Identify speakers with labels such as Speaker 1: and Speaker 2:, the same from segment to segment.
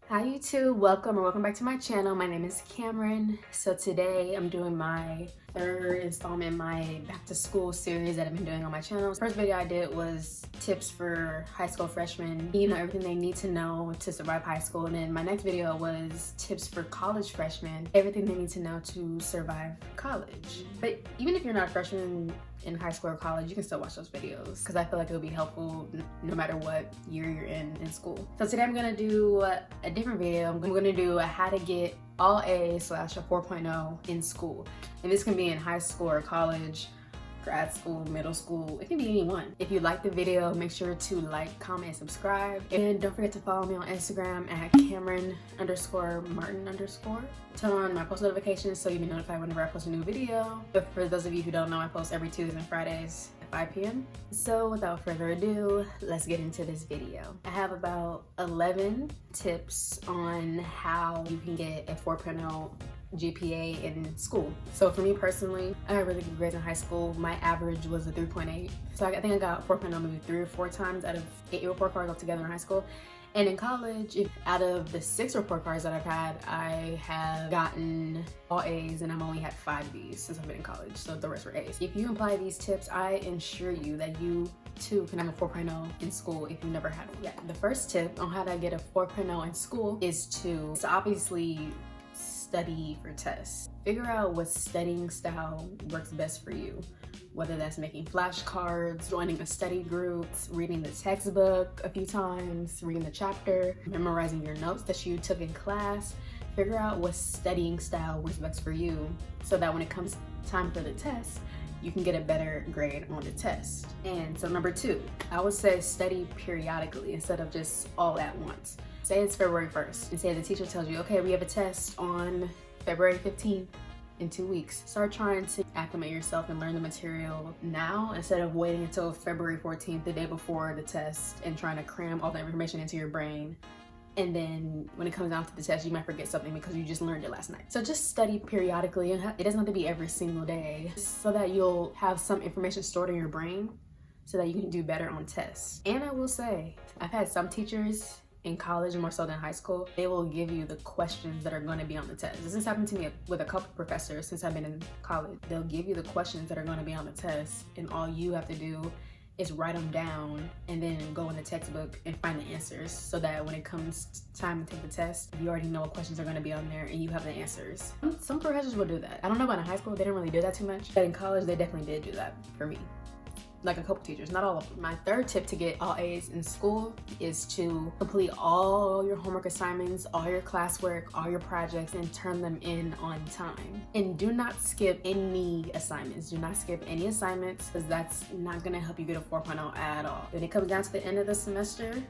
Speaker 1: Hi YouTube, welcome back to my channel. My name is Cameron. So today I'm doing my third installment in my back to school series that I've been doing on my channel. The first video I did was tips for high school freshmen, everything they need to know to survive high school. And then my next video was tips for college freshmen, everything they need to know to survive college. But even if you're not a freshman in high school or college, you can still watch those videos because I feel like it'll be helpful no matter what year you're in school. So today I'm gonna do a different video. I'm gonna do a how to get all A's / a 4.0 in school. And this can be in high school or college, grad school, middle school, it can be any one. If you like the video, make sure to like, comment, subscribe. And don't forget to follow me on Instagram at Cameron_Martin_. Turn on my post notifications so you'll be notified whenever I post a new video. But for those of you who don't know, I post every Tuesdays and Fridays at 5 p.m. So without further ado, let's get into this video. I have about 11 tips on how you can get a 4.0 GPA in school. So for me personally, I had really good grades in high school. My average was a 3.8. So I think I got 4.0 maybe 3 or 4 times out of 8 report cards altogether in high school. And in college, out of the 6 report cards that I've had, I have gotten all A's and I've only had 5 B's since I've been in college. So the rest were A's. If you apply these tips, I ensure you that you too can have a 4.0 in school if you never had one yet. The first tip on how to get a 4.0 in school is to obviously study for tests. Figure out what studying style works best for you. Whether that's making flashcards, joining a study group, reading the textbook a few times, reading the chapter, memorizing your notes that you took in class. Figure out what studying style works best for you so that when it comes time for the test, you can get a better grade on the test. And so number 2, I would say study periodically instead of just all at once. Say it's February 1st and say the teacher tells you, okay, we have a test on February 15th in 2 weeks. Start trying to acclimate yourself and learn the material now instead of waiting until February 14th, the day before the test, and trying to cram all the information into your brain. And then when it comes down to the test, you might forget something because you just learned it last night. So just study periodically, and it doesn't have to be every single day, so that you'll have some information stored in your brain so that you can do better on tests. And I will say, I've had some teachers in college, more so than high school, they will give you the questions that are going to be on the test. This has happened to me with a couple professors since I've been in college. They'll give you the questions that are going to be on the test, and all you have to do is write them down and then go in the textbook and find the answers, so that when it comes time to take the test, you already know what questions are going to be on there and you have the answers. Some professors will do that. I don't know about in high school, they didn't really do that too much, but in college they definitely did do that for me. Like a couple teachers, not all of them. My third tip to get all A's in school is to complete all your homework assignments, all your classwork, all your projects, and turn them in on time. And do not skip any assignments. Do not skip any assignments, because that's not gonna help you get a 4.0 at all. When it comes down to the end of the semester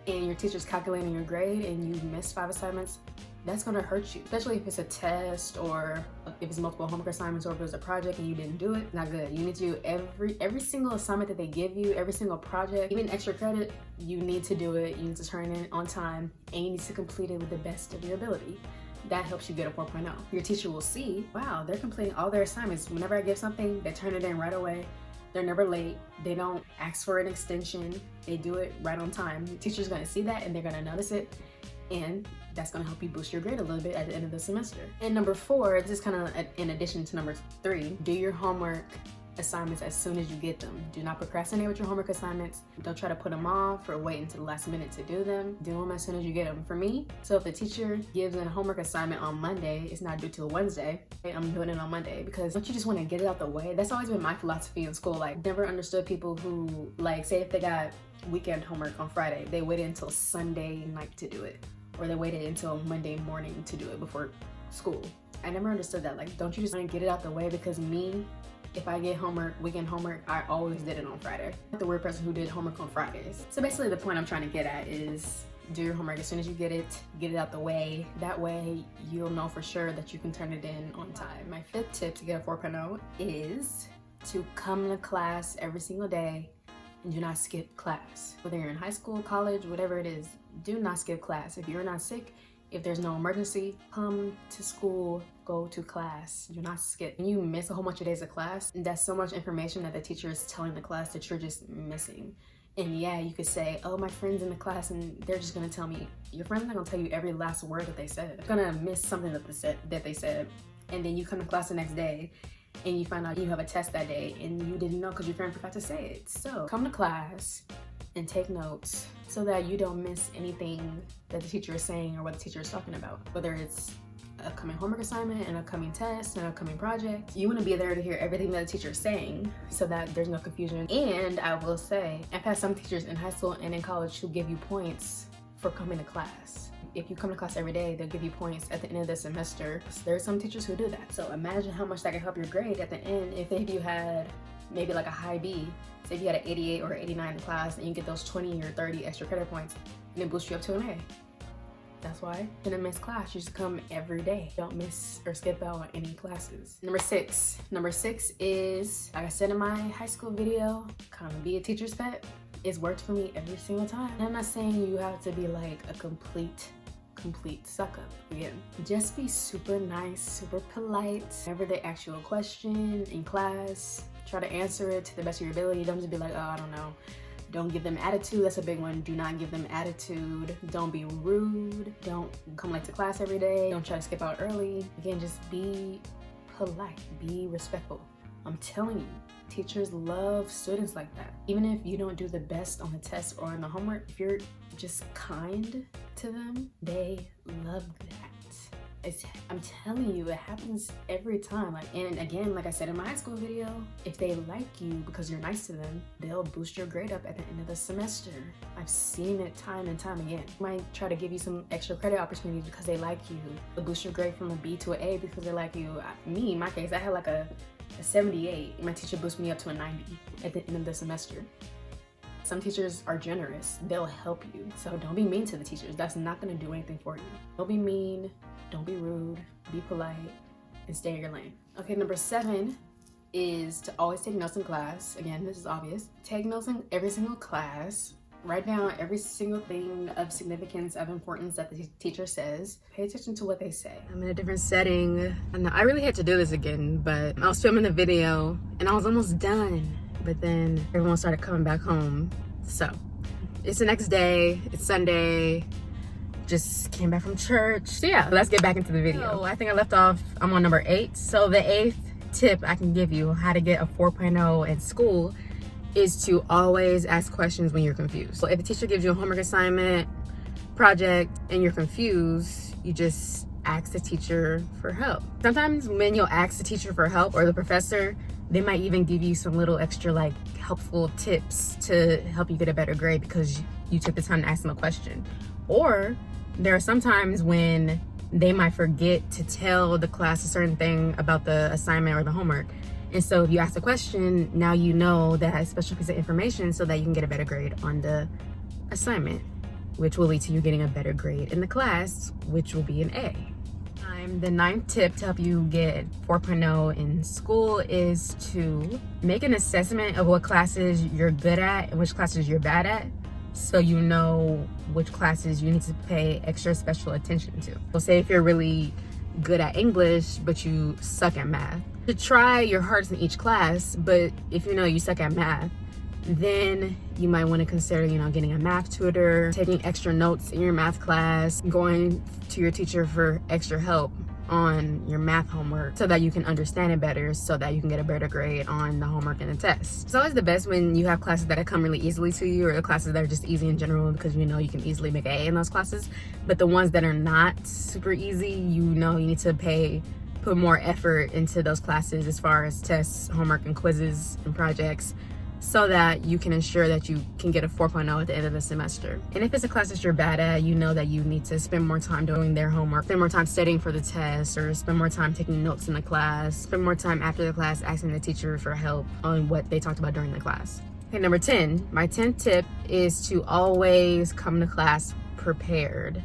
Speaker 1: and your teacher's calculating your grade and you missed 5 assignments, that's gonna hurt you, especially if it's a test or if it's multiple homework assignments, or if it's a project and you didn't do it. Not good. You need to do every single assignment that they give you, every single project, even extra credit, you need to do it. You need to turn it in on time, and you need to complete it with the best of your ability. That helps you get a 4.0. Your teacher will see, wow, they're completing all their assignments. Whenever I give something, they turn it in right away. They're never late. They don't ask for an extension. They do it right on time. The teacher's gonna see that and they're gonna notice it, and that's gonna help you boost your grade a little bit at the end of the semester. And number 4, this is kind of in addition to number 3, do your homework assignments as soon as you get them. Do not procrastinate with your homework assignments. Don't try to put them off or wait until the last minute to do them. Do them as soon as you get them. For me, so if the teacher gives a homework assignment on Monday, it's not due till Wednesday, I'm doing it on Monday, because don't you just want to get it out the way? That's always been my philosophy in school. Like, never understood people who, like, say if they got weekend homework on Friday, they waited until Sunday night to do it, or they waited until Monday morning to do it before school. I never understood that. Like, don't you just want to get it out the way? Because me, if I get homework, weekend homework, I always did it on Friday. I'm the weird person who did homework on Fridays. So basically the point I'm trying to get at is do your homework as soon as you get it out the way. That way you'll know for sure that you can turn it in on time. My 5th tip to get a 4.0 is to come to class every single day and do not skip class. Whether you're in high school, college, whatever it is, do not skip class. If you're not sick, if there's no emergency, come to school, go to class. Do not skip. When you miss a whole bunch of days of class, that's so much information that the teacher is telling the class that you're just missing. And yeah, you could say, oh, my friend's in the class and they're just gonna tell me. Your friend's not gonna tell you every last word that they said. They're gonna miss something that they said. And then you come to class the next day and you find out you have a test that day and you didn't know because your friend forgot to say it. So come to class and take notes so that you don't miss anything that the teacher is saying or what the teacher is talking about. Whether it's an upcoming homework assignment, an upcoming test, an upcoming project. You want to be there to hear everything that the teacher is saying so that there's no confusion. And I will say, I've had some teachers in high school and in college who give you points for coming to class. If you come to class every day, they'll give you points at the end of the semester. There's some teachers who do that. So imagine how much that can help your grade at the end. If you had maybe like a high B, say if you had an 88 or 89 in class and you get those 20 or 30 extra credit points and it boosts you up to an A. That's why in a missed class, you just come every day. Don't miss or skip out on any classes. Number six is, like I said in my high school video, kind of be a teacher's pet. It's worked for me every single time. And I'm not saying you have to be like a complete suck up. Again, just be super nice, super polite. Whenever they ask you a question in class, try to answer it to the best of your ability. Don't just be like, oh, I don't know. Don't give them attitude. That's a big one. Do not give them attitude. Don't be rude. Don't come late to class every day. Don't try to skip out early. Again, just be polite. Be respectful. I'm telling you, teachers love students like that. Even if you don't do the best on the test or on the homework, if you're just kind to them, they love that. I'm telling you, it happens every time. And again, like I said in my high school video, if they like you because you're nice to them, they'll boost your grade up at the end of the semester. I've seen it time and time again. Might try to give you some extra credit opportunities because they like you. They'll boost your grade from a B to an A because they like you. Me, in my case, I had like a 78. My teacher boosted me up to a 90 at the end of the semester. Some teachers are generous. They'll help you. So don't be mean to the teachers. That's not gonna do anything for you. Don't be mean. Don't be rude, be polite, and stay in your lane. Okay, number 7 is to always take notes in class. Again, this is obvious. Take notes in every single class. Write down every single thing of significance, of importance that the teacher says. Pay attention to what they say. I'm in a different setting. And I really had to do this again, but I was filming the video and I was almost done. But then everyone started coming back home. So it's the next day, it's Sunday. Just came back from church. So yeah, let's get back into the video. So I think I left off, I'm on number 8. So the 8th tip I can give you how to get a 4.0 in school is to always ask questions when you're confused. So if a teacher gives you a homework assignment, project, and you're confused, you just ask the teacher for help. Sometimes when you'll ask the teacher for help or the professor, they might even give you some little extra like helpful tips to help you get a better grade because you took the time to ask them a question. Or there are some times when they might forget to tell the class a certain thing about the assignment or the homework. And so if you ask a question, now you know that special piece of information so that you can get a better grade on the assignment, which will lead to you getting a better grade in the class, which will be an A. The 9th tip to help you get 4.0 in school is to make an assessment of what classes you're good at and which classes you're bad at, so you know which classes you need to pay extra special attention to. So say if you're really good at English, but you suck at math, to try your hardest in each class, but if you know you suck at math, then you might want to consider, getting a math tutor, taking extra notes in your math class, going to your teacher for extra help on your math homework so that you can understand it better, so that you can get a better grade on the homework and the test. It's always the best when you have classes that come really easily to you, or the classes that are just easy in general because you can easily make an A in those classes. But the ones that are not super easy, you need to put more effort into those classes as far as tests, homework, and quizzes and projects, so that you can ensure that you can get a 4.0 at the end of the semester. And if it's a class that you're bad at, you know that you need to spend more time doing their homework, spend more time studying for the test, or spend more time taking notes in the class, spend more time after the class asking the teacher for help on what they talked about during the class. Okay, number 10. My 10th tip is to always come to class prepared.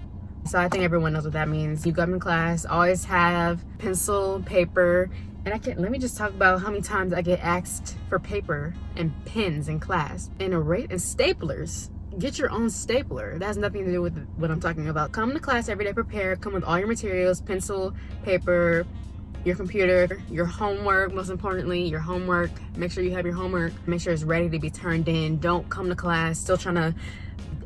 Speaker 1: So I think everyone knows what that means. You come to class, always have pencil, paper, and let me just talk about how many times I get asked for paper and pens in class and staplers. Get your own stapler. That has nothing to do with what I'm talking about. Come to class every day prepared. Come with all your materials, pencil, paper, your computer, your homework, most importantly, your homework. Make sure you have your homework. Make sure it's ready to be turned in. Don't come to class still trying to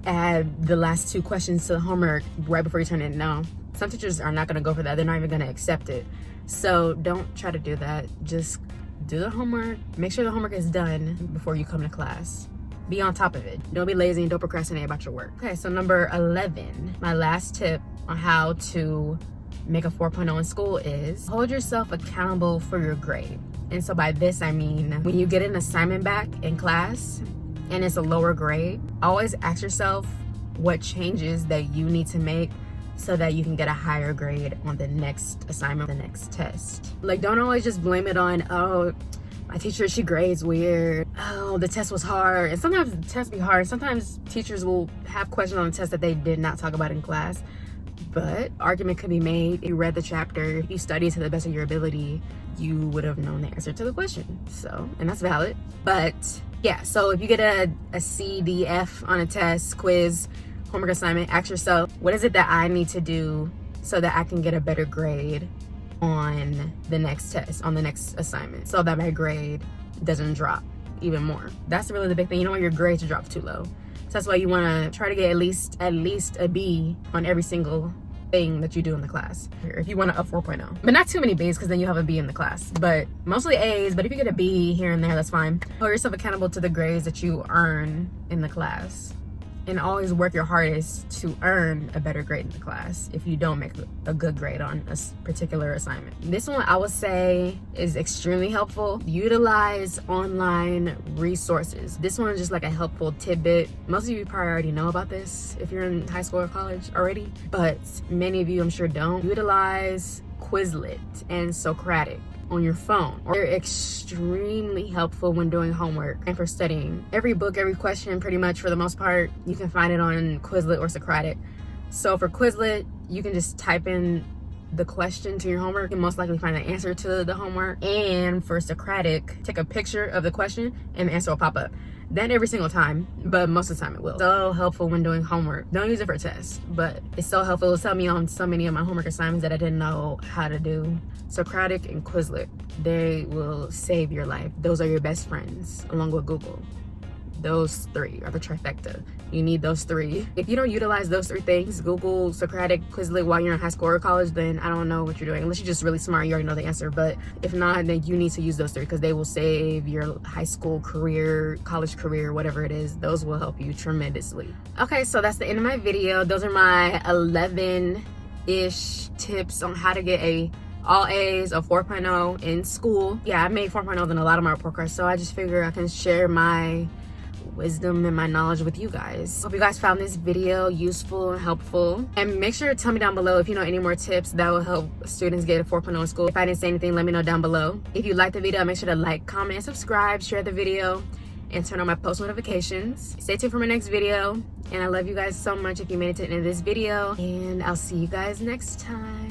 Speaker 1: add the last 2 questions to the homework right before you turn it in. No, some teachers are not gonna go for that. They're not even gonna accept it. So don't try to do that. Just do the homework. Make sure the homework is done before you come to class. Be on top of it. Don't be lazy and don't procrastinate about your work. Okay, so number 11, my last tip on how to make a 4.0 in school is hold yourself accountable for your grade. And so by this, I mean, when you get an assignment back in class and it's a lower grade, always ask yourself what changes that you need to make so that you can get a higher grade on the next assignment, the next test. Like, don't always just blame it on, oh, my teacher, she grades weird. Oh, the test was hard. And sometimes the tests be hard. Sometimes teachers will have questions on the test that they did not talk about in class. But argument could be made. If you read the chapter, if you studied to the best of your ability, you would have known the answer to the question. So, and that's valid. But yeah, so if you get a C, D, F on a test, quiz, homework assignment, ask yourself, what is it that I need to do so that I can get a better grade on the next test, on the next assignment, so that my grade doesn't drop even more. That's really the big thing. You don't want your grade to drop too low. So that's why you want to try to get at least a B on every single thing that you do in the class. If you want a 4.0, but not too many B's, because then you have a B in the class. But mostly A's. But if you get a B here and there, that's fine. Hold yourself accountable to the grades that you earn in the class, and always work your hardest to earn a better grade in the class if you don't make a good grade on a particular assignment. This one I would say is extremely helpful. Utilize online resources. This one is just like a helpful tidbit. Most of you probably already know about this if you're in high school or college already, but many of you I'm sure don't. Utilize Quizlet and Socratic on your phone. They're extremely helpful when doing homework and for studying. Every book, every question, pretty much for the most part, you can find it on Quizlet or Socratic. So for Quizlet, you can just type in the question to your homework and most likely find the answer to the homework. And for Socratic, take a picture of the question and the answer will pop up. Not every single time, but most of the time it will. So helpful when doing homework. Don't use it for tests, but it's so helpful. It'll tell me on so many of my homework assignments that I didn't know how to do. Socratic and Quizlet, they will save your life. Those are your best friends, along with Google. Those 3 are the trifecta. You need those 3. If you don't utilize those 3 things, Google, Socratic, Quizlet, while you're in high school or college, then I don't know what you're doing. Unless you're just really smart, you already know the answer. But if not, then you need to use those 3 because they will save your high school career, college career, whatever it is. Those will help you tremendously. Okay, so that's the end of my video. Those are my 11-ish tips on how to get all A's, a 4.0 in school. Yeah, I made 4.0s in a lot of my report cards, so I just figure I can share my wisdom and my knowledge with you guys. Hope you guys found this video useful and helpful. And make sure to tell me down below if you know any more tips that will help students get a 4.0 in school. If I didn't say anything, let me know down below. If you liked the video, make sure to like, comment, and subscribe, share the video, and turn on my post notifications. Stay tuned for my next video. And I love you guys so much if you made it to the end of this video. And I'll see you guys next time.